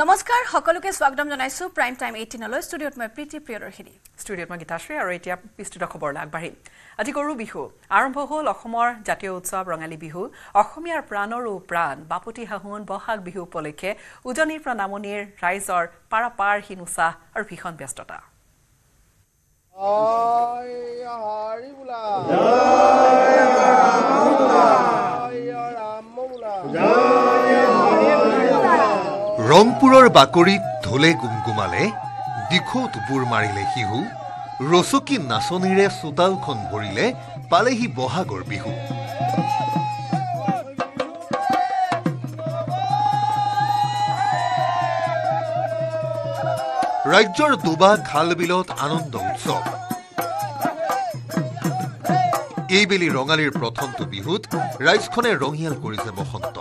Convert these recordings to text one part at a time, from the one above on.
নমস্কাৰ সকলোকে স্বাগতম জনাইছো প্ৰাইম টাইম 18 লৈ ষ্টুডিঅত মই প্ৰীতি প্ৰিয়দৰ্শিনী ষ্টুডিঅত মই গীতাশ্ৰী আৰু এতিয়া বিস্তৃত খবৰ আগবাঢ়ি আজি গৰু বিহু আৰম্ভ হ'ল অসমৰ জাতীয় উৎসৱ ৰঙালী বিহু অসমীয়াৰ প্ৰাণৰো প্ৰাণ বাপুতি হাহুন বহাগ বিহু উপলক্ষে উজনিৰ পৰা নামনিৰ ৰাইজৰ পাৰাপাৰহীন উৎসাহ আৰু ভীষণ ব্যস্ততা ৰংপুৰৰ বাকৰিত ঢোলে গুমগুমালে দিখৌ টুপুৰ মাৰিলে শিহু ৰচকী নাচনীৰে চোতালখন ভৰিলে পালেহি বহাগৰ বিহু ৰাজ্যৰ দুবা খাল বিলত আনন্দ উৎসৱ এইবেলি ৰঙালীৰ প্ৰথমটো বিহুত ৰাইজখনে ৰঙিয়াল কৰিছে বসন্ত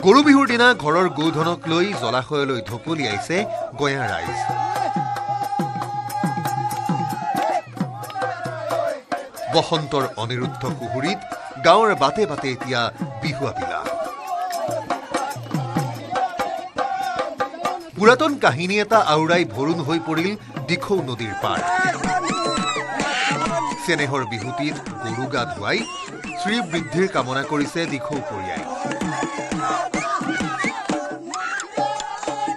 গৰু বিহুৰ দিনা ঘৰৰ গোধনক লৈ জলাশয়লৈ ঢপলিয়াইছে গঞা ৰাইজ বসন্তৰ অনিৰুদ্ধ কুহুৰীত গাঁৱৰ বাটে বাটে এতিয়া বিহু আপিলা পুৰাতন কাহিনী এটা আউৰাই ভৰুণ হৈ পৰিল দিখৌ নদীৰ পাৰ চেনেহৰ বিহুটিত গৰু গা ধুৱাই শ্ৰীবৃদ্ধিৰ কামনা কৰিছে দিখৌ পৰিয়াই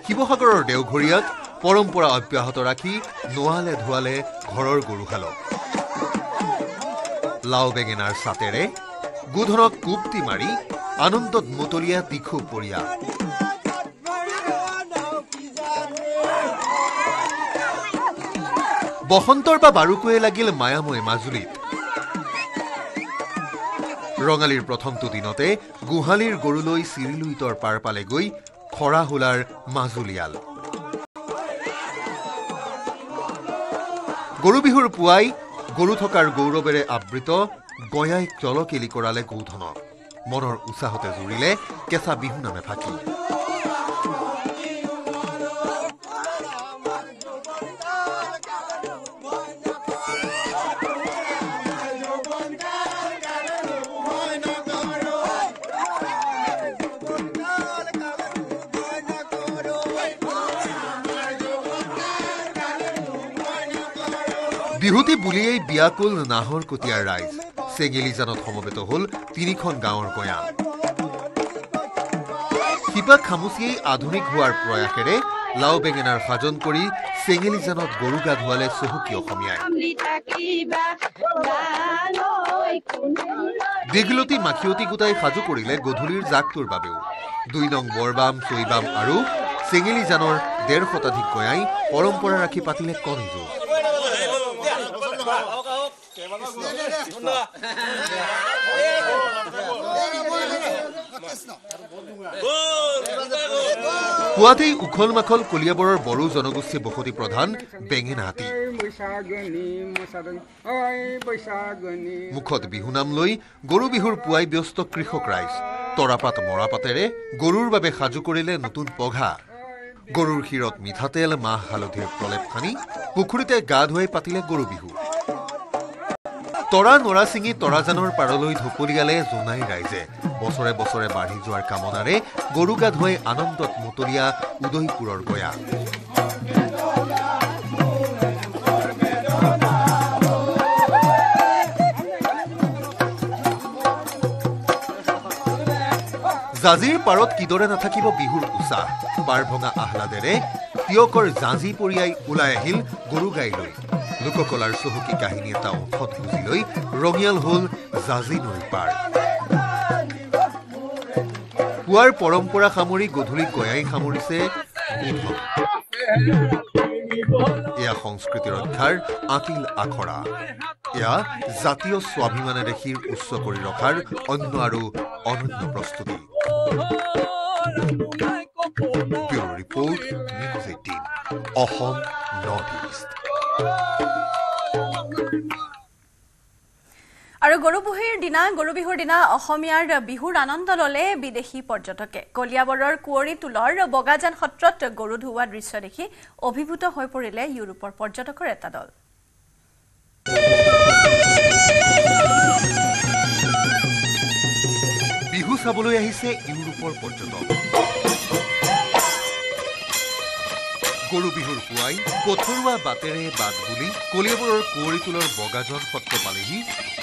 শিৱসাগৰৰ দেওঘৰীয়াত পৰম্পৰা অব্যাহত ৰাখি নোৱালে ধোৱালে ঘৰৰ গৰুহালক লাও বেঙেনাৰ ছাটেৰে গোধনক কোপটি মাৰি আনন্দত মতলীয়া দিখৌ পৰিয়াল বসন্তৰ বা বাৰুকৈয়ে লাগিল মায়াময় মাজুলীত ৰঙালীৰ প্ৰথমটো দিনতে গোহালিৰ গৰুলৈ চিৰিলুইতৰ পাৰ পালেগৈ খৰা হোলাৰ মাজুলীয়াল গৰু বিহুৰ পুৱাই গৰু থকাৰ গৌৰৱেৰে আবৃত গঞাই চলকেলি কৰালে গৌধনক মনৰ উৎসাহতে জুৰিলে কেঁচা বিহু নামে ফাঁকি বিহুতি বুলিয়েই বিয়াকুল নাহৰ কটীয়াৰ ৰাইজ চেঙেলিজানত সমবেত হ'ল তিনিখন গাঁৱৰ গঞা শিপা খামুচিয়েই আধুনিক হোৱাৰ প্ৰয়াসেৰে লাও বেঙেনাৰ সাজন কৰি চেঙেলিজানত গৰু গা ধুৱালে চহকী অসমীয়াই দীঘলতি মাখিয়তি গোটাই সাজু কৰিলে গধূলিৰ জাকটোৰ বাবেও ২ নং বৰবাম চৈবাম আৰু চেঙেলিজানৰ ১৫০ শতাধিক গঞাই পৰম্পৰা ৰাখি পাতিলে কণী যুঁজ পুৱাতেই উখল মাখল কলিয়াবৰৰ বড়ো জনগোষ্ঠী বসতি প্ৰধান বেঙেনা হাতী মুখত বিহু নাম লৈ গৰু বিহুৰ পুৱাই ব্যস্ত কৃষক ৰাইজ তৰাপাত মৰাপাতেৰে গৰুৰ বাবে সাজু কৰিলে নতুন পঘা গৰুৰ শিৰত মিঠাতেল মাহ হালধিৰ প্ৰলেপ সানি পুখুৰীতে গা ধুৱাই পাতিলে গৰু বিহু তৰা নৰা ছিঙি তৰাজানৰ পাৰলৈ ঢপলিয়ালে জোনাই ৰাইজে বছৰে বছৰে বাঢ়ি যোৱাৰ কামনাৰে গৰু গা ধুৱাই আনন্দত মতলীয়া উদয়পুৰৰ গঞা জাজিৰ পাৰত কিদৰে নাথাকিব বিহুৰ উৎসাহ পাৰ ভঙা আহ্লাদেৰে তিয়কৰ জাঁজি পৰিয়াই ওলাই আহিল গৰু গাইলৈ লোককলাৰ চহকী কাহিনী এটা ওঠত বুজি লৈ ৰঙিয়াল হ'ল জাজি নৈৰ পাৰ পুৱাৰ পৰম্পৰা সামৰি গধূলি গঞাই সামৰিছে গোধন এয়া সংস্কৃতি ৰক্ষাৰ আতিল আখৰা এয়া জাতীয় স্বাভিমানেৰে শিৰ উচ্চ কৰি ৰখাৰ অন্য আৰু অনন্য প্ৰস্তুতি bureau report news 18 Assam north east আৰু গৰু বিহুৰ দিনা অসমীয়াৰ বিহুৰ আনন্দ ললে বিদেশী পৰ্যটকে কলিয়াবৰৰ কুঁৱৰী তুলৰ বগাজান সত্ৰত গৰু ধুওৱা দৃশ্য দেখি অভিভূত হৈ পৰিলে ইউৰোপৰ পৰ্যটকৰ এটা দল বিহু চাবলৈ আহিছে ইউৰোপৰ পৰ্যটক গৰু বিহুৰ পুৱাই পথৰুৱা বাটেৰে বাট বুলি কলিয়াবৰৰ কুঁৱৰীটোলৰ বগাজন সত্ৰ পালেহি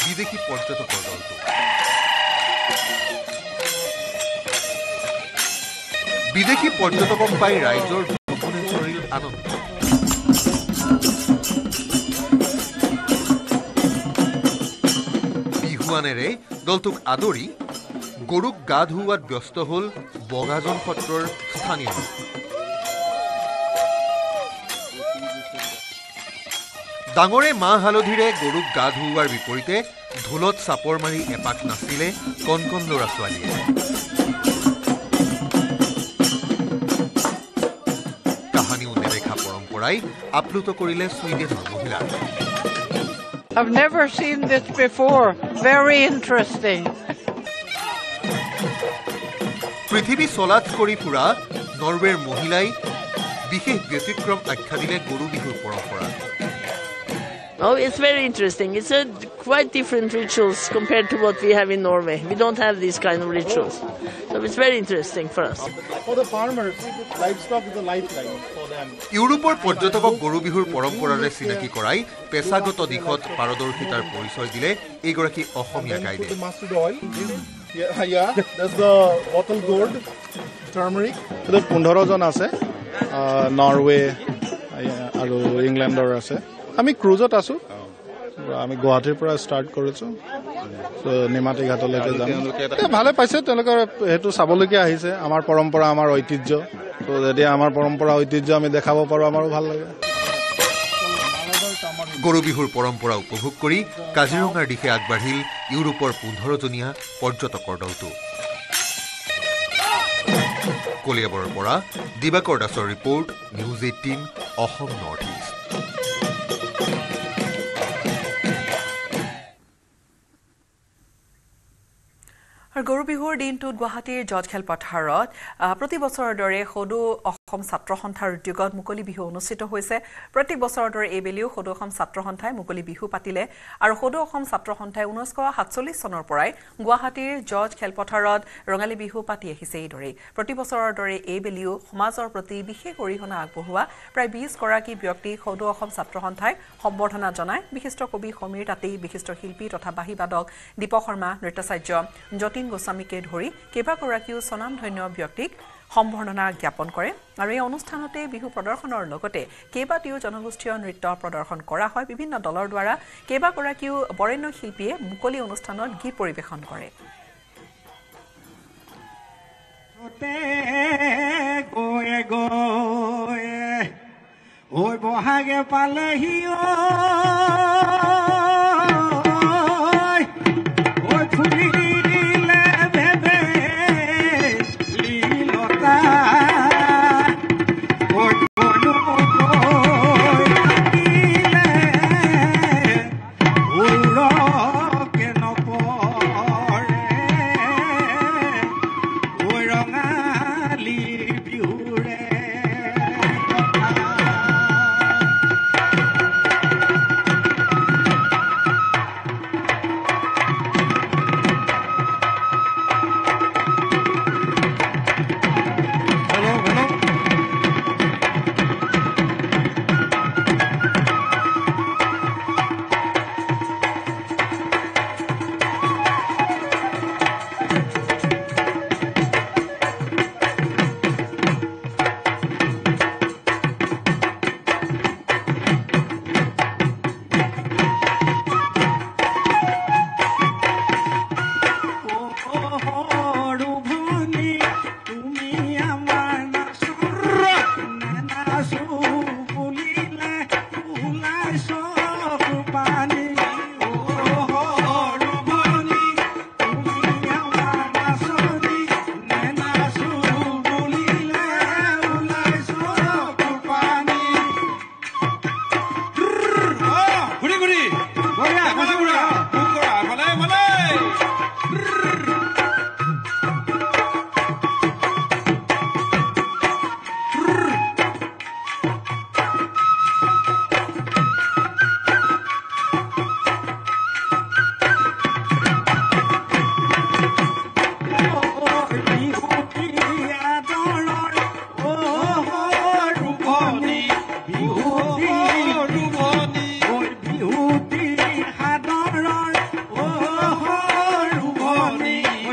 বিদেশী পৰ্যটকৰ দলটো বিদেশী পৰ্যটকক পাই ৰাইজৰ দুগুণে চৰিল আনন্দ বিহুৱানেৰে দলটোক আদৰি গৰুক গা ধুওৱাত ব্যস্ত হ'ল বগাজন সত্ৰৰ স্থানীয় লোক ডাঙৰে মাহ হালধিৰে গৰুক গা ধুওৱাৰ বিপৰীতে ঢোলত চাপৰ মাৰি এপাক নাচিলে কণ কণ ল'ৰা ছোৱালীয়ে কাহানিও নেদেখা পৰম্পৰাই আপ্লুত কৰিলে ছুইডেনৰ মহিলা I've never seen this before. Very interesting. পৃথিৱী চলাত কৰি ফুৰা নৰৱেৰ মহিলাই বিশেষ ব্যতিক্ৰম আখ্যা দিলে গৰু বিহুৰ পৰম্পৰা Oh, it's very interesting. It's a quite different rituals compared to what we have in Norway. We don't have these kind of rituals. So it's very interesting for us. For the farmers, livestock is a lifeline for them. ইউৰোপৰ পৰ্যটকক গৰু বিহুৰ পৰম্পৰাৰে চিনাকি কৰাই পেছাগত দিশত পাৰদৰ্শিতাৰ পৰিচয় দিলে এইগৰাকী অসমীয়া গাইডে Yeah, that's the bottle gourd, turmeric. The 15 জন আছে নৰৱে আৰু ইংলেণ্ডৰ আছে আমি ক্ৰুজত আছো আমি গুৱাহাটীৰ পৰা ষ্টাৰ্ট কৰিছো নিমাতী ঘাটলৈকে যাম ভালে পাইছে তেওঁলোকে হেতু চাবলগীয়া আহিছে আমাৰ পৰম্পৰা আমাৰ ঐতিহ্য তো যেতিয়া আমাৰ পৰম্পৰা ঐতিহ্য আমি দেখাব পাৰো আমাৰো ভাল লাগে গৰু বিহুৰ পৰম্পৰা উপভোগ কৰি কাজিৰঙাৰ দিশে আগবাঢ়িল ইউৰোপৰ 15জনীয়া পৰ্যটকৰ দলটো কলিয়াবৰৰ পৰা দিবাকৰ দাসৰ report news 18 Assam north east আৰু গৰু বিহুৰ দিনটোত গুৱাহাটীৰ জজ খেলপথাৰত প্ৰতি বছৰৰ দৰে সদৌ অসম ছাত্ৰ সন্থাৰ উদ্যোগত মুকলি বিহু অনুষ্ঠিত হৈছে প্ৰতি বছৰৰ দৰে এইবেলিও সদৌ অসম ছাত্ৰ সন্থাই মুকলি বিহু পাতিলে আৰু সদৌ অসম ছাত্ৰ সন্থাই 1947 চনৰ পৰাই গুৱাহাটীৰ জজ খেলপথাৰত ৰঙালী বিহু পাতি আহিছে এইদৰে প্ৰতি বছৰৰ দৰে এইবেলিও সমাজৰ প্ৰতি বিশেষ অৰিহণা আগবঢ়োৱা প্ৰায় 20 গৰাকী ব্যক্তিক সদৌ অসম ছাত্ৰ সন্থাই সম্বৰ্ধনা জনায় বিশিষ্ট কবি সমীৰ তাঁতী বিশিষ্ট শিল্পী তথা বাঁহীবাদক দীপক শৰ্মা নৃত্যাচাৰ্য যতীন গোস্বামীকে ধৰি কেইবাগৰাকীও স্বনামধন্য ব্যক্তিক সম্বৰ্ধনা জ্ঞাপন কৰে আৰু এই অনুষ্ঠানতে বিহু প্ৰদৰ্শনৰ লগতে কেইবাটিও জনগোষ্ঠীয় নৃত্য প্ৰদৰ্শন কৰা হয় বিভিন্ন দলৰ দ্বাৰা কেইবাগৰাকীও বৰেণ্য শিল্পীয়ে মুকলি অনুষ্ঠানত গীত পৰিৱেশন কৰে ওই বহাগে পালেহি ওই ফুলি দিলে ভেবে লীলতা ওই বনু দিলে উৰকে নপৰে ওই ৰঙালী বিহুৰে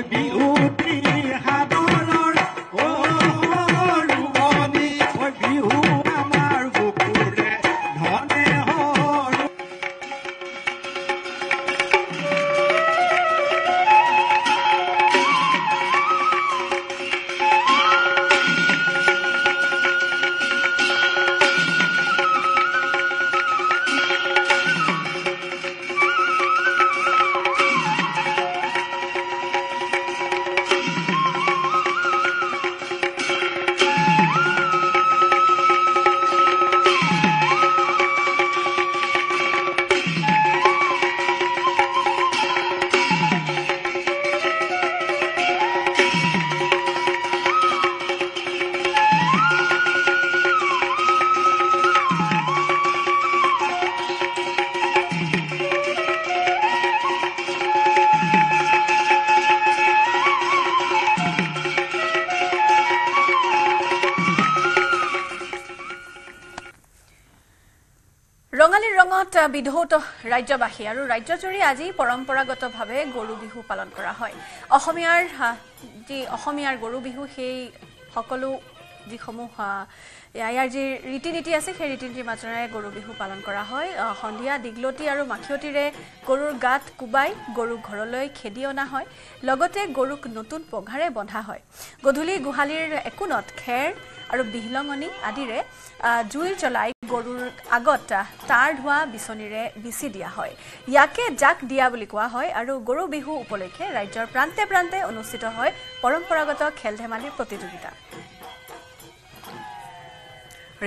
বিহুটি সাদৰৰ ৰুমনি বিহু আমাৰ বুকুৰে ধনে হৰ ৰঙালীৰ ৰঙত বিধৌত ৰাজ্যবাসী আৰু ৰাজ্যজুৰি আজি পৰম্পৰাগতভাৱে গৰু বিহু পালন কৰা হয় অসমীয়াৰ গৰু বিহু সেই সকলো যিসমূহ ইয়াৰ যি ৰীতি নীতি আছে সেই ৰীতি নীতিৰ মাজেৰে গৰু বিহু পালন কৰা হয় সন্ধিয়া দীঘলতি আৰু মাখিয়তিৰে গৰুৰ গাত কুবাই গৰুক ঘৰলৈ খেদি অনা হয় লগতে গৰুক নতুন পঘাৰে বন্ধা হয় গধূলি গোহালিৰ একোণত খেৰ আৰু বিহলঙনি আদিৰে জুই জ্বলাই গৰুৰ আগত তাৰ ধোৱা বিচনীৰে বিচি দিয়া হয় ইয়াকে জাক দিয়া বুলি কোৱা হয় আৰু গৰু বিহু উপলক্ষে ৰাজ্যৰ প্ৰান্তে প্ৰান্তে অনুষ্ঠিত হয় পৰম্পৰাগত খেল ধেমালিৰ প্ৰতিযোগিতা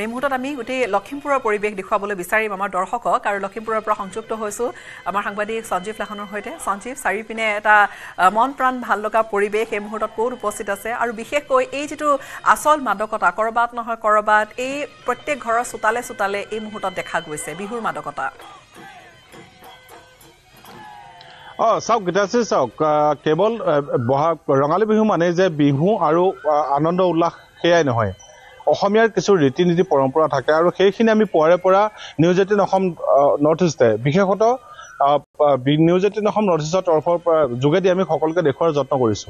এই মুহূৰ্তত আমি গোটেই লখিমপুৰৰ পৰিৱেশ দেখুৱাবলৈ বিচাৰিম আমাৰ দৰ্শকক আৰু লখিমপুৰৰ পৰা সংযুক্ত হৈছো আমাৰ সাংবাদিক সঞ্জীৱ লাহনৰ সৈতে সঞ্জীৱ চাৰিপিনে এটা মন প্ৰাণ ভাল লগা পৰিৱেশ এই মুহূৰ্তত ক'ত উপস্থিত আছে আৰু বিশেষকৈ এই যেটো আসল মাদকতা কৰবাত নহয় কৰবাত এই প্ৰত্যেক ঘৰৰ চোতালে চোতালে এই মুহূৰ্তত দেখা গৈছে বিহুৰ মাদকতা চাওক গীতাশ্ৰী চাওক কেৱল ৰঙালী বিহু মানে যে বিহু আৰু আনন্দ উল্লাস সেয়াই নহয় অসমীয়াৰ কিছু ৰীতি নীতি পৰম্পৰা থাকে আৰু সেইখিনি আমি পৰে পৰা নিউজ 18 অসম নৰ্থ ইষ্টে বিশেষত নিউজ 18 অসম নৰ্থ ইষ্টৰ তৰফৰ পৰা যোগেদি আমি সকলোকে দেখুৱাৰ যত্ন কৰিছো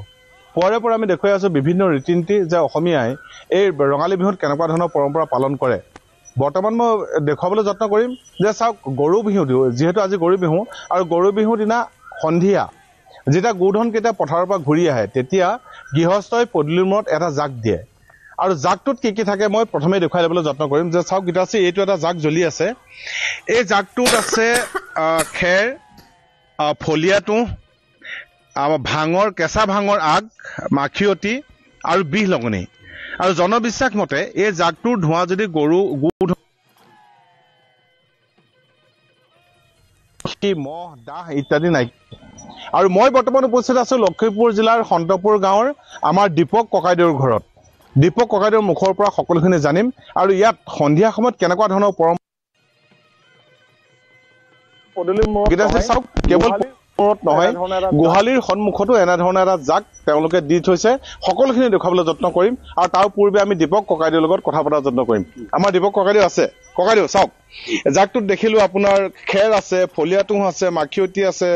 পৰে পৰা আমি দেখুৱাই আছো বিভিন্ন ৰীতি নীতি যে অসমীয়াই এই ৰঙালী বিহুত কেনেকুৱা ধৰণৰ পৰম্পৰা পালন কৰে বৰ্তমান মই দেখুৱাবলৈ যত্ন কৰিম যে চাওক গৰু বিহু যিহেতু আজি গৰু বিহু আৰু গৰু বিহুৰ দিনা সন্ধিয়া যেতিয়া গোধন কেইটা পথাৰৰ পৰা ঘূৰি আহে তেতিয়া গৃহস্থই পদূলিৰ মূৰত এটা জাক দিয়ে আৰু জাকটোত কি থাকে মই প্ৰথমে দেখাই দিবলৈ যত্ন কৰিম যে চাওক গীতাশ্ৰী এইটো এটা জাক জ্বলি আছে এই জাকটোত আছে খেৰ ফলিয়াটো ভাঙৰ কেঁচা ভাঙৰ আগ মাখিয়তি আৰু বিহ লগনি আৰু জনবিশ্বাস মতে এই জাকটোৰ ধোঁৱা যদি গৰু মহ দাহ ইত্যাদি নাই আৰু মই বৰ্তমান উপস্থিত আছো লখিমপুৰ জিলাৰ সন্তপুৰ গাঁৱৰ আমাৰ দীপক ককাইদেউৰ ঘৰত দীপক ককাইদেউৰ মুখৰ পৰা সকলোখিনি জানিম আৰু ইয়াত সন্ধিয়া সময়ত কেনেকুৱা ধৰণৰ নহয় গোহালিৰ সন্মুখতো এনেধৰণৰ এটা জাক তেওঁলোকে দি থৈছে সকলোখিনি দেখুৱাবলৈ যত্ন কৰিম আৰু তাৰ পূৰ্বে আমি দীপক ককাইদেউৰ লগত কথা পতাৰ যত্ন কৰিম আমাৰ দীপক ককাইদেউ আছে ককাইদেউ চাওক জাকটোত দেখিলো আপোনাৰ খেৰ আছে ফলিয়াটো আছে মাখিয়তি আছে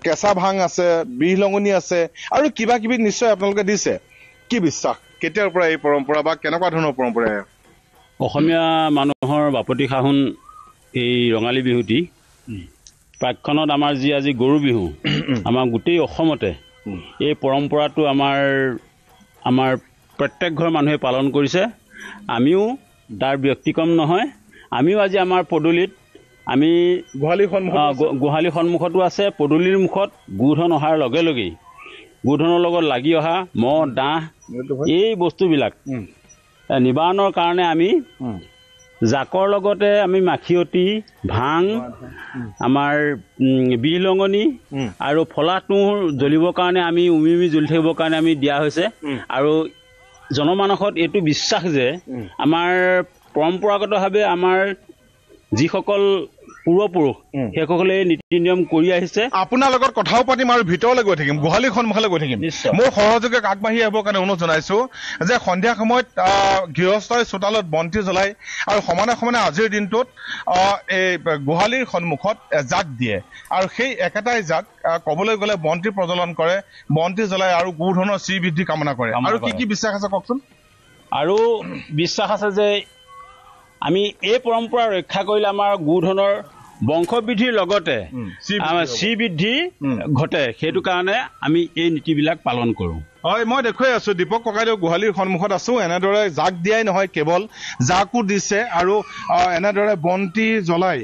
কেঁচা ভাং আছে বিহলঙনি আছে আৰু কিবা কিবি নিশ্চয় আপোনালোকে দিছে কি বিশ্বাস কেতিয়াৰ পৰা এই পৰম্পৰা বা কেনেকুৱা ধৰণৰ পৰম্পৰা অসমীয়া মানুহৰ বাপতি সাহোন এই ৰঙালী বিহুটি প্ৰাক্ষণত আমাৰ যি আজি গৰু বিহু আমাৰ গোটেই অসমতে এই পৰম্পৰাটো আমাৰ প্ৰত্যেক ঘৰ মানুহে পালন কৰিছে আমিও তাৰ ব্যক্তিক্ৰম নহয় আমিও আজি আমাৰ পদূলিত আমি গোহালি সন্মুখতো আছে পদূলিৰ মুখত গোধন অহাৰ লগে লগেই গোধনৰ লগত লাগি অহা মহ দাহ এই বস্তুবিলাক নিবাৰণৰ কাৰণে আমি জাকৰ লগতে আমি মাখিয়তি ভাং আমাৰ বিহলঙনি আৰু ফলাটো জ্বলিবৰ কাৰণে আমি উমি জ্বলি থাকিবৰ কাৰণে আমি দিয়া হৈছে আৰু জনমানসত এইটো বিশ্বাস যে আমাৰ পৰম্পৰাগতভাৱে আমাৰ যিসকল পূৰ্বপুৰুষ সেইসকলে এই নীতি নিয়ম কৰি আহিছে আপোনাৰ লগত কথাও পাতিম আৰু ভিতৰলৈ গৈ থাকিম গোহালিৰ সন্মুখলৈ গৈ থাকিম মোৰ সহযোগে আগবাঢ়ি আহিবৰ কাৰণে অনুৰোধ জনাইছো যে সন্ধিয়া সময়ত গৃহস্থই চোতালত বন্তি জ্বলাই আৰু সমানে সমানে আজিৰ দিনটোত এই গোহালিৰ সন্মুখত জাক দিয়ে আৰু সেই একেটাই জাক ক'বলৈ গ'লে বন্তি প্ৰজ্বলন কৰে বন্তি জ্বলাই আৰু গুৰুধনৰ শ্ৰীবৃদ্ধি কামনা কৰে আৰু কি বিশ্বাস আছে কওকচোন আৰু বিশ্বাস আছে যে আমি এই পৰম্পৰা ৰক্ষা কৰিলে আমাৰ গুৰুধনৰ বংশবৃদ্ধিৰ লগতে শ্ৰীবৃদ্ধি ঘটে সেইটো কাৰণে আমি এই নীতিবিলাক পালন কৰোঁ হয় মই দেখুৱাই আছো দীপক ককাইদেউ গোহালিৰ সন্মুখত আছো এনেদৰে জাক দিয়াই নহয় কেৱল জাকো দিছে আৰু এনেদৰে বন্তি জ্বলাই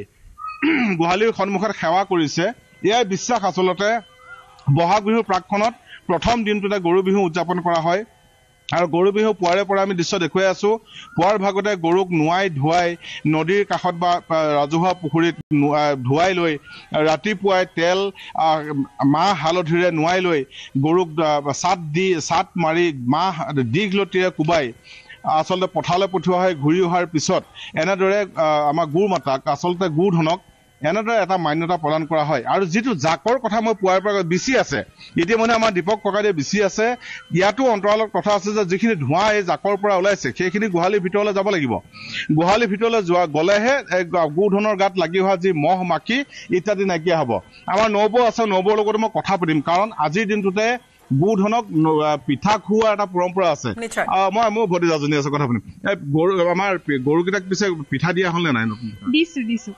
গোহালিৰ সন্মুখত সেৱা কৰিছে এয়াই বিশ্বাস আচলতে বহাগ বিহুৰ প্ৰাকখনত প্ৰথম দিনটোতে গৰু বিহু উদযাপন কৰা হয় আৰু গৰু বিহু পুৱাৰে পৰা আমি দৃশ্য দেখুৱাই আছো পুৱাৰ ভাগতে গৰুক নোৱাই ধুৱাই নদীৰ কাষত বা ৰাজহুৱা পুখুৰীত ধুৱাই লৈ ৰাতিপুৱাই তেল মাহ হালধিৰে নোৱাই লৈ গৰুক চাট মাৰি মাহ দীঘলতিৰে কোবাই আচলতে পথাৰলৈ পঠিওৱা হয় ঘূৰি অহাৰ পিছত এনেদৰে আমাৰ গুৰু মাতাক আচলতে গুৰুধনক এনেদৰে এটা মান্যতা প্ৰদান কৰা হয় আৰু যিটো জাকৰ কথা মই পুৱাৰ পৰা বিচি আছে ইতিমধ্যে আমাৰ দীপক ককাইদেউ বিচি আছে ইয়াতো অন্তৰালত কথা আছে যে যিখিনি ধোঁৱা এই জাকৰ পৰা ওলাইছে সেইখিনি গোহালিৰ ভিতৰলৈ যাব লাগিব গোহালিৰ ভিতৰলৈ যোৱা গ'লেহে গুৰুধনৰ গাত লাগি হোৱা যি মহ মাখি ইত্যাদি নাইকিয়া হ'ব আমাৰ নবৌ আছে নবৌৰ লগত মই কথা পাতিম কাৰণ আজিৰ দিনটোতে গুৰুধনক পিঠা খুওৱাৰ এটা পৰম্পৰা আছে মই মোৰ ভতিজাজনী আছে কথা পাতিম আমাৰ গৰুকেইটাক পিছে পিঠা দিয়া হ'ল নে নাই দিছো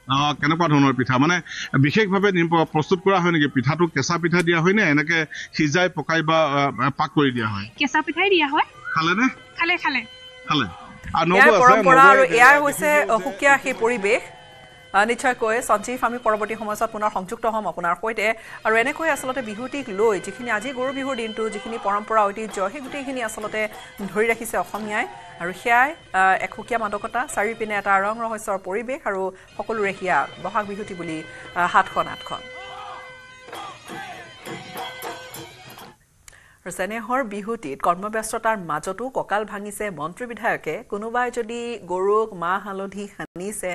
কেনেকুৱা ধৰণৰ পিঠা মানে বিশেষভাৱে প্ৰস্তুত কৰা হয় নেকি পিঠাটো কেঁচা পিঠা দিয়া হয় নে এনেকে সিজাই পকাই বা পাক কৰি দিয়া হয় কেঁচা পিঠাই দিয়া হয় খালে নে খালে আৰু পৰম্পৰা আৰু এয়াৰ হৈছে সুকীয়া সেই পৰিৱেশ নিশ্চয়কৈ সঞ্জীৱ আমি পৰৱৰ্তী সময়ত পুনৰ সংযুক্ত হ'ম আপোনাৰ সৈতে আৰু এনেকৈ আচলতে বিহুটিক লৈ যিখিনি আজি গৰু বিহুৰ দিনটো যিখিনি পৰম্পৰা ঐতিহ্য সেই গোটেইখিনি আচলতে ধৰি ৰাখিছে অসমীয়াই আৰু সেয়াই এক সুকীয়া মাদকতা চাৰিওপিনে এটা ৰং ৰহস্যৰ পৰিৱেশ আৰু সকলোৰে হিয়া বহাগ বিহুটি বুলি হাতখন চেনেহৰ বিহুটিত কৰ্মব্যস্ততাৰ মাজতো কঁকাল ভাঙিছে মন্ত্ৰী বিধায়কে কোনোবাই যদি গৰুক মাহ হালধি সানিছে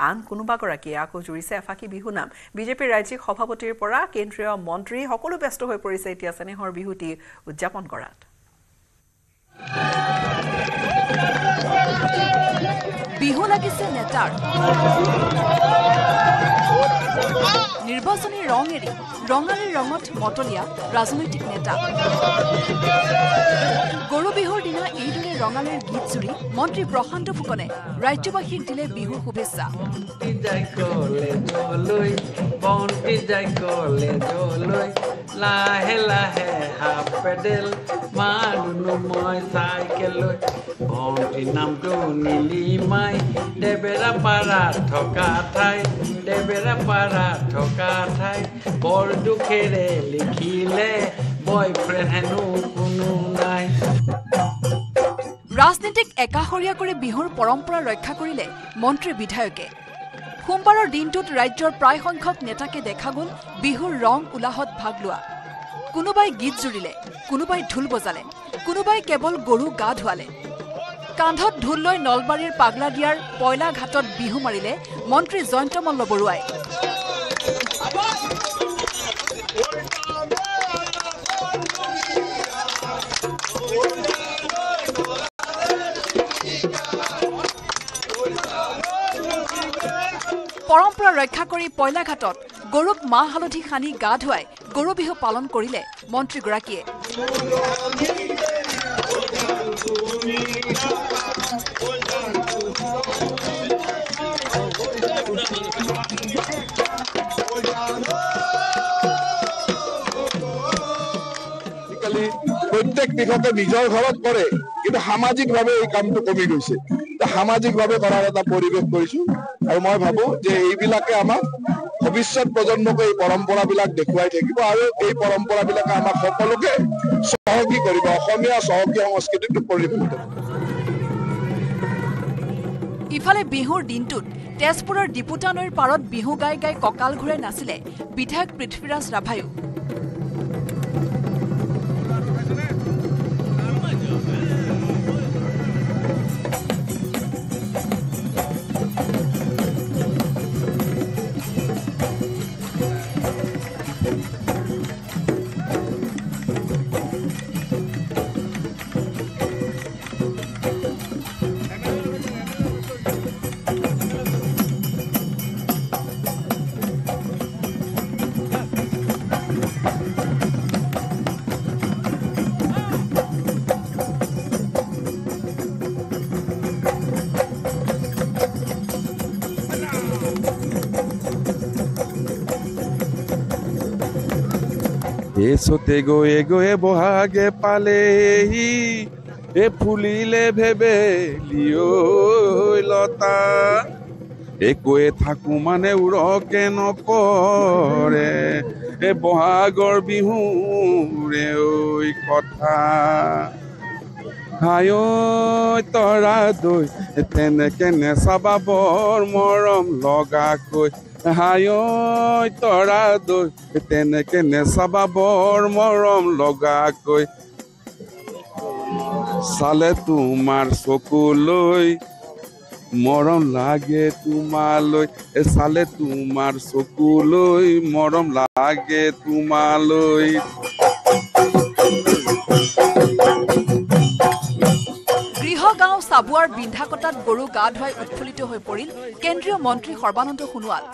আন কোনোবাগৰাকীয়ে আকৌ জুৰিছে এফাকি বিহু নাম বিজেপিৰ ৰাজ্যিক সভাপতিৰ পৰা কেন্দ্ৰীয় মন্ত্ৰী সকলো ব্যস্ত হৈ পৰিছে এতিয়া চেনেহৰ বিহুটি উদযাপন কৰাত বিহু লাগিছে নেতাৰ নিৰ্বাচনী ৰং এৰি ৰঙালীৰ ৰঙত মতলীয়া ৰাজনৈতিক নেতা গৰু বিহুৰ দিনা এইদৰে ৰঙালীৰ গীত জুৰি মন্ত্ৰী প্ৰশান্ত ফুকনে ৰাজ্যবাসীক দিলে বিহুৰ শুভেচ্ছা লাহে লাহে হাফ পেডেল মানুহ মই চাইকেল লৈ ভণ্টি নামটো নীলিমাই দেবেৰা পাৰাত থকা ঠাই বৰ দুখেৰে লিখিলে বয়ফ্ৰেণ্ড হেনো কোনো নাই ৰাজনীতিক একাষৰীয়া কৰি বিহুৰ পৰম্পৰা ৰক্ষা কৰিলে মন্ত্ৰী বিধায়কে সোমবাৰৰ দিনটোত ৰাজ্যৰ প্ৰায় সংখ্যক নেতাকে দেখা গ'ল বিহুৰ ৰং উলাহত ভাগ লোৱা কোনোবাই গীত জুৰিলে কোনোবাই ঢোল বজালে কোনোবাই কেৱল গৰু গা ধুৱালে কান্ধত ঢোল লৈ নলবাৰীৰ পাগলা দিয়াৰ পয়লা ঘাটত বিহু মাৰিলে মন্ত্ৰী জয়ন্ত মল্ল বৰুৱাই পৰম্পৰা ৰক্ষা কৰি পয়লা ঘাটত গৰুক মাহ হালধি সানি গা ধুৱাই গৰু বিহু পালন কৰিলে মন্ত্ৰীগৰাকীয়ে প্ৰত্যেক কৃষকে নিজৰ ঘৰত কৰে কিন্তু সামাজিকভাৱে এই কামটো কমি গৈছে সামাজিকভাৱে কৰাৰ এটা পৰিৱেশ কৰিছো আৰু মই ভাবো যে এইবিলাকে আমাক ভৱিষ্যত প্ৰজন্মক এই পৰম্পৰাবিলাক দেখুৱাই থাকিব আৰু এই পৰম্পৰাবিলাকে আমাক সকলোকে সহযোগী কৰিব অসমীয়া সহযোগী সংস্কৃতিটো পৰিপূৰ্ণ ইফালে বিহুৰ দিনটোত তেজপুৰৰ ডিপুতা নৈৰ পাৰত বিহু গাই গাই কঁকাল ঘূৰাই নাছিলে বিধায়ক পৃথ্বীৰাজ ৰাভায়ো এসতে গয়ে গয়ে বহাগে পালেহি এ ফুলিলে ভেবেলিও লতা একোৱে থাকো মানে উৰকে নপৰে এ বহাগৰ বিহুৰে ঐ কথা হায় তৰা দৈ তেনেকে নেচাবা বৰ মৰম লগাকৈ হায় তৰা দৈ তেনেকে নেচাবা বৰ মৰম লগাকৈ চালে তোমাৰ চকুলৈ মৰম লাগে তোমালৈ চালে তোমাৰ চকুলৈ মৰম লাগে তোমালৈ গৃহগাঁও চাবুৱাৰ বিন্ধাকটাত গৰু গা ধুৱাই উৎফুল্লিত হৈ পৰিল কেন্দ্ৰীয় মন্ত্ৰী সৰ্বানন্দ সোণোৱাল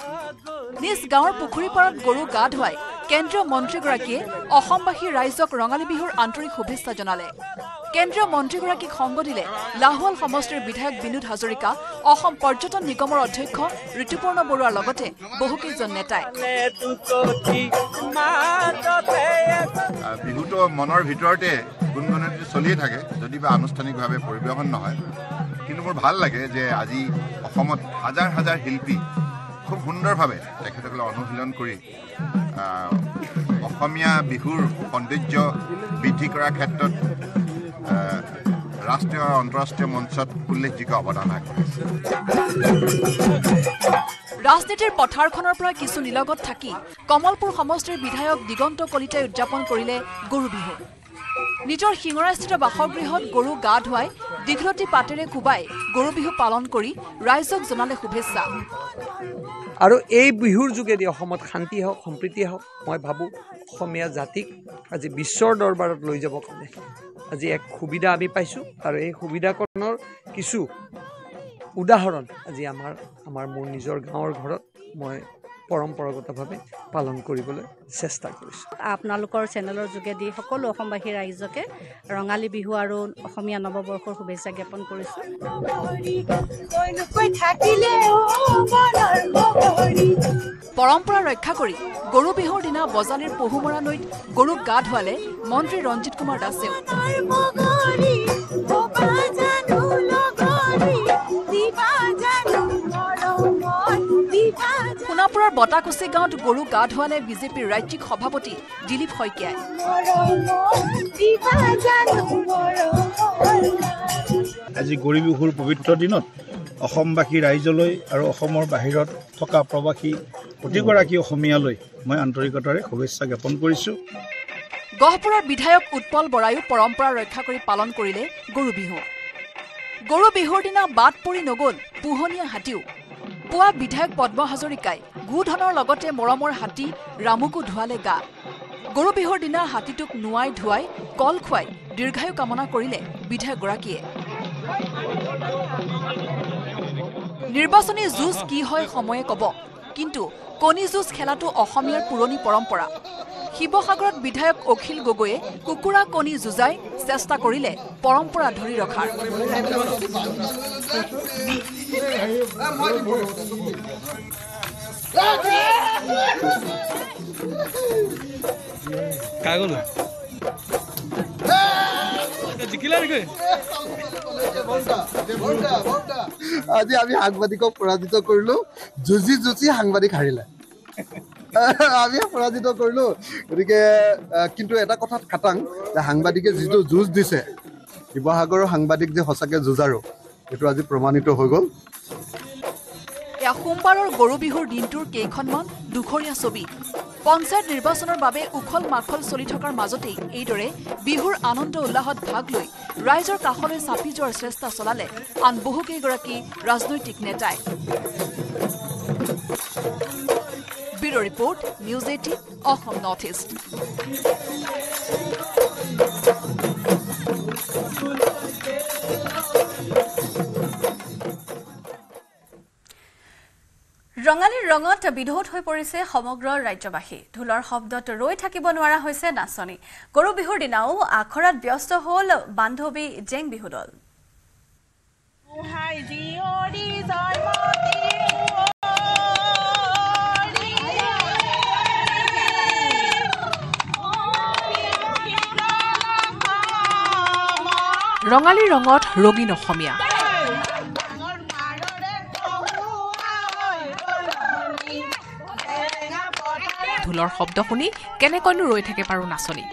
নিজ গাঁৱৰ পুখুৰীপাৰত গৰু গা ধুৱাই কেন্দ্ৰীয় মন্ত্ৰীগৰাকীয়ে অসমবাসী ৰাইজক ৰঙালী বিহুৰ আন্তৰিক শুভেচ্ছা জনালে কেন্দ্ৰীয় মন্ত্ৰীগৰাকীক সংগ দিলে লাহোৱাল সমষ্টিৰ বিধায়ক বিনোদ হাজৰিকা অসম পৰ্যটন নিগমৰ অধ্যক্ষ ঋতুপৰ্ণ বৰুৱাৰ লগতে বহুকেইজন নেতাই বিহুটো মনৰ ভিতৰতে গুণগুণতি চলিয়ে থাকে যদিবা আনুষ্ঠানিকভাৱে পৰিৱেশন নহয় কিন্তু মোৰ ভাল লাগে যে আজি অসমত হাজাৰ হাজাৰ শিল্পী খুব সুন্দৰভাৱে তেখেতসকলে অনুশীলন কৰি অসমীয়া বিহুৰ সৌন্দৰ্য বৃদ্ধি কৰাৰ ক্ষেত্ৰত ৰাষ্ট্ৰীয় আৰু আন্তঃৰাষ্ট্ৰীয় মঞ্চত উল্লেখযোগ্য অৱদান আগবঢ়াইছে ৰাজনীতিৰ পথাৰখনৰ পৰা কিছু নিলগত থাকি কমলপুৰ সমষ্টিৰ বিধায়ক দিগন্ত কলিতাই উদযাপন কৰিলে গৰু বিহু নিজৰ শিঙৰাস্থিত বাসগৃহত গৰু গা ধুৱাই দীঘলতি পাতেৰে কোবাই গৰু বিহু পালন কৰি ৰাইজক জনালে শুভেচ্ছা আৰু এই বিহুৰ যোগেদি অসমত শান্তি হওক সম্প্ৰীতি হওক মই ভাবোঁ অসমীয়া জাতিক আজি বিশ্বৰ দৰবাৰত লৈ যাব কাৰণে আজি এক সুবিধা আমি পাইছোঁ আৰু এই সুবিধাকৰণৰ কিছু উদাহৰণ আজি আমাৰ মোৰ নিজৰ গাঁৱৰ ঘৰত মই পৰম্পৰাগতভাৱে পালন কৰিবলৈ চেষ্টা কৰিছোঁ আপোনালোকৰ চেনেলৰ যোগেদি সকলো অসমবাসী ৰাইজকে ৰঙালী বিহু আৰু অসমীয়া নৱবৰ্ষৰ শুভেচ্ছা জ্ঞাপন কৰিছোঁ পৰম্পৰা ৰক্ষা কৰি গৰু বিহুৰ দিনা বজালিৰ পহুমৰা নৈত গৰুক গা ধুৱালে মন্ত্ৰী ৰঞ্জিত কুমাৰ দাসেও সোণাপুৰৰ বটাকুচি গাঁৱত গৰু গা ধুৱালে বিজেপিৰ ৰাজ্যিক সভাপতি দিলীপ শইকীয়াই আজি গৰু বিহুৰ পবিত্ৰ দিনত অসমবাসী ৰাইজলৈ আৰু অসমৰ বাহিৰত থকা প্ৰবাসী প্ৰতিগৰাকী অসমীয়ালৈ মই আন্তৰিকতাৰে শুভেচ্ছা জ্ঞাপন কৰিছোঁ গহপুৰৰ বিধায়ক উৎপল বৰায়ো পৰম্পৰা ৰক্ষা কৰি পালন কৰিলে গৰু বিহু গৰু বিহুৰ দিনা বাট পৰি নগ'ল পোহনীয়া হাতীও পুৱা বিধায়ক পদ্ম হাজৰিকাই গোধনৰ লগতে মৰমৰ হাতী ৰামুকো ধুৱালে গা গৰু বিহুৰ দিনা হাতীটোক নোৱাই ধুৱাই কল খুৱাই দীৰ্ঘায়ু কামনা কৰিলে বিধায়কগৰাকীয়ে নিৰ্বাচনী যুঁজ কি হয় সময়ে ক'ব কিন্তু কণী যুঁজ খেলাটো অসমীয়াৰ পুৰণি পৰম্পৰা শিৱসাগৰত বিধায়ক অখিল গগৈয়ে কুকুৰা কণী যুঁজাই চেষ্টা কৰিলে পৰম্পৰা ধৰি ৰখাৰ আজি আমি সাংবাদিকক পৰাজিত কৰিলো যুঁজি যুঁজি সাংবাদিক হাৰিলে আমি পৰাজিত কৰিলো গতিকে কিন্তু এটা কথাত খাটাং যে সাংবাদিকে যিটো যুঁজ দিছে শিৱসাগৰৰ সাংবাদিক যে সঁচাকে যুঁজাৰু এইটো আজি প্ৰমাণিত হৈ গ'ল এয়া সোমবাৰৰ গৰু বিহুৰ দিনটোৰ কেইখনমান দুখৰীয়া ছবি পঞ্চায়ত নিৰ্বাচনৰ বাবে উখল মাখল চলি থকাৰ মাজতেই এইদৰে বিহুৰ আনন্দ উল্লাহত ভাগ লৈ ৰাইজৰ কাষলৈ চাপি যোৱাৰ চেষ্টা চলালে আন বহুকেইগৰাকী ৰাজনৈতিক নেতাই bureau' report news 18 Assam north east ৰঙালীৰ ৰঙত বিধৌত হৈ পৰিছে সমগ্ৰ ৰাজ্যবাসী ঢোলৰ শব্দত ৰৈ থাকিব নোৱাৰা হৈছে নাচনি গৰু বিহুৰ দিনাও আখৰাত ব্যস্ত হ'ল বান্ধৱী জেং বিহু দল ৰঙালী ৰঙত ৰঙীন অসমীয়া ঢোলৰ শব্দ শুনি কেনেকৈনো ৰৈ থাকে পাৰো নাচনী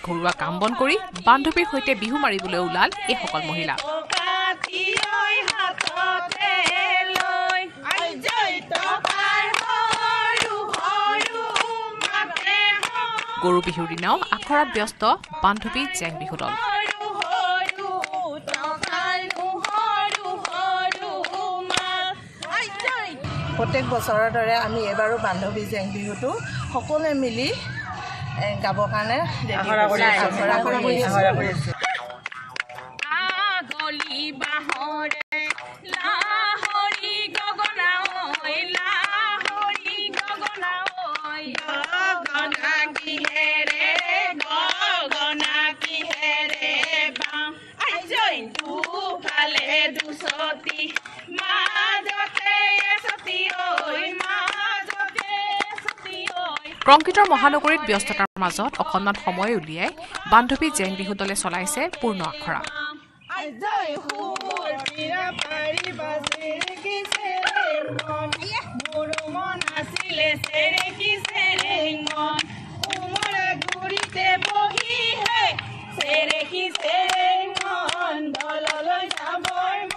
ঘৰুৱা কাম বন কৰি বান্ধৱীৰ সৈতে বিহু মাৰিবলৈ ওলাল এইসকল মহিলা গৰু বিহুৰ দিনাও আখৰাত ব্যস্ত বান্ধৱী জেং বিহু দল প্ৰত্যেক বছৰৰ দৰে আমি এবাৰো বান্ধৱী জেং বিহুটো সকলোৱে মিলি গাবৰ কাৰণে আখৰা কৰি আছো কংক্ৰিটৰ মহানগৰীত ব্যস্ততাৰ মাজত অকণমান সময় উলিয়াই বান্ধৱী জেং বিহু দলে চলাইছে পূৰ্ণ আখৰা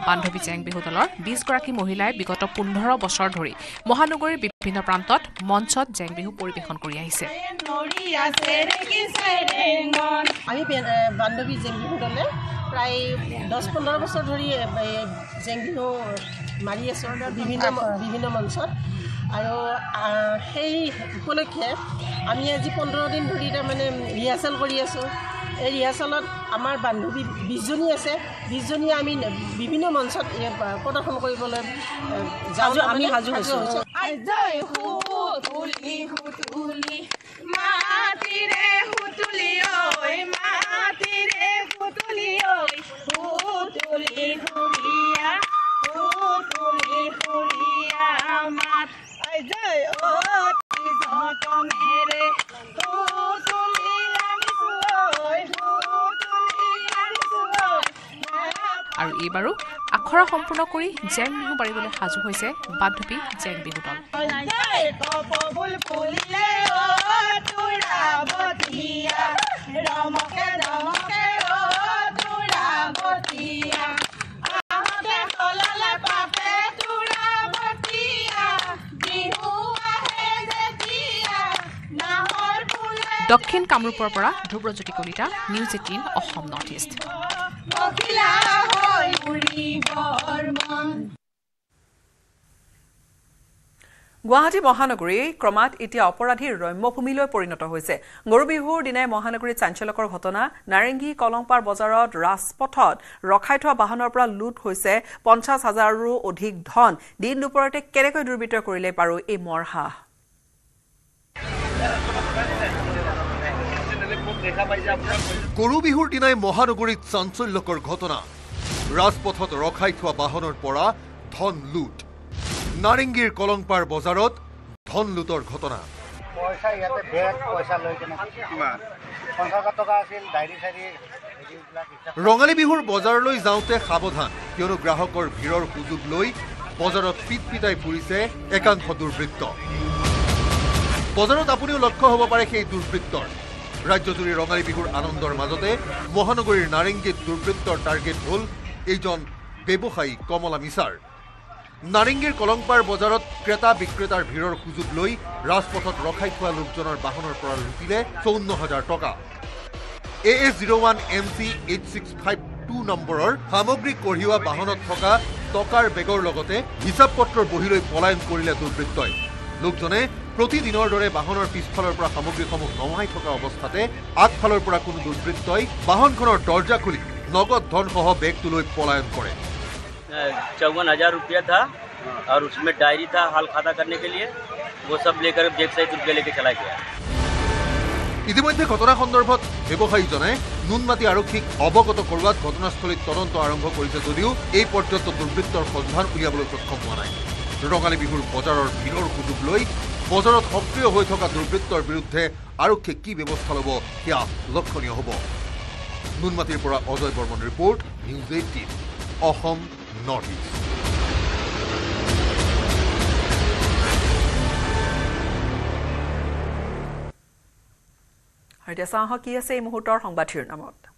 বান্ধৱী জেং বিহু দলৰ 20 গৰাকী মহিলাই বিগত 15 বছৰ ধৰি মহানগৰীৰ বিভিন্ন প্ৰান্তত মঞ্চত জেং বিহু পৰিৱেশন কৰি আহিছে আমি বান্ধৱী জেং বিহু দলে প্ৰায় 10-15 বছৰ ধৰি জেং বিহু মাৰি আছো বিভিন্ন মঞ্চত আৰু সেই উপলক্ষে আমি আজি 15 দিন ধৰি তাৰমানে ৰিহাৰ্চেল কৰি আছো এই ৰিহাৰ্চেলত আমাৰ বান্ধৱী 20 জনী আছে 20 জনীয়ে আমি বিভিন্ন মঞ্চত প্ৰদৰ্শন কৰিবলৈ আমি সাজু হৈছো আৰু এইবাৰো আখৰা সম্পূৰ্ণ কৰি জেং বিহু মাৰিবলৈ সাজু হৈছে বান্ধৱী জেং বিহু দল দক্ষিণ কামৰূপৰ পৰা Dhrubajyoti Kalita news 18 Assam north east Guwahati মহানগৰী ক্ৰমাৎ এতিয়া অপৰাধীৰ ৰম্যভূমিলৈ পৰিণত হৈছে গৰু বিহুৰ দিনাই মহানগৰীত চাঞ্চল্যকৰ ঘটনা নাৰেংগী কলংপাৰ বজাৰত ৰাজপথত ৰখাই থোৱা বাহনৰ পৰা লুট হৈছে 50,000ৰো অধিক ধন দিন দুপৰতে কেনেকৈ দুৰ্বৃত্ত কৰিলে পাৰো এই মৰহা গৰু বিহুৰ দিনাই মহানগৰীত চাঞ্চল্যকৰ ঘটনা ৰাজপথত ৰখাই থোৱা বাহনৰ পৰা ধন লুট নাৰেংগীৰ কলংপাৰ বজাৰত ধন লুটৰ ঘটনা ৰঙালী বিহুৰ বজাৰলৈ যাওঁতে সাৱধান কিয়নো গ্ৰাহকৰ ভিৰৰ সুযোগ লৈ বজাৰত পিটপিটাই ফুৰিছে একাংশ দুৰ্বৃত্ত বজাৰত আপুনিও লক্ষ্য হ'ব পাৰে সেই দুৰ্বৃত্তৰ ৰাজ্যজুৰি ৰঙালী বিহুৰ আনন্দৰ মাজতে মহানগৰীৰ নাৰেংগীত দুৰ্বৃত্তৰ টাৰ্গেট হ'ল এইজন ব্যৱসায়ী কমলা মিছাৰ নাৰেংগীৰ কলংপাৰ বজাৰত ক্ৰেতা বিক্ৰেতাৰ ভিৰৰ সুযোগ লৈ ৰাজপথত ৰখাই থোৱা লোকজনৰ বাহনৰ পৰা লুটিলে 54,000 টকা AS01 MC 8652 নম্বৰৰ সামগ্ৰী কঢ়িওৱা বাহনত থকা টকাৰ বেগৰ লগতে হিচাপ পত্ৰৰ বহিলৈ পলায়ন কৰিলে দুৰ্বৃত্তই লোকজনে প্ৰতিদিনৰ দৰে বাহনৰ পিছফালৰ পৰা সামগ্ৰীসমূহ নমাই থকা অৱস্থাতে আগফালৰ পৰা কোনো দুৰ্বৃত্তই বাহনখনৰ দৰ্জা খুলি নগদ ধনসহ বেগটো লৈ পলায়ন কৰে 54,000 रुपया था और उसमें डायरी था हाल खाता करने के लिए वो सब लेकर जेब से रुपये लेके चला गया ইতিমধ্যে ঘটনা সন্দৰ্ভত ব্যৱসায়ীজনে নুনমাটি আৰক্ষীক অৱগত কৰোৱাত ঘটনাস্থলীত তদন্ত আৰম্ভ কৰিছে যদিও এই পৰ্যন্ত দুৰ্বৃত্তৰ সন্ধান উলিয়াবলৈ সক্ষম হোৱা নাই ৰঙালী বিহুৰ বজাৰৰ ভিৰৰ সুযোগ লৈ বজাৰত সক্ৰিয় হৈ থকা দুৰ্বৃত্তৰ বিৰুদ্ধে আৰক্ষীয়ে কি ব্যৱস্থা ল'ব সেয়া লক্ষণীয় হ'ব। নুনমাটিৰ পৰা Ajay Barman report, news 18 Assam north east. এতিয়া চাওঁ কি আছে এই মুহূৰ্তৰ সংবাদ শিৰোনামত।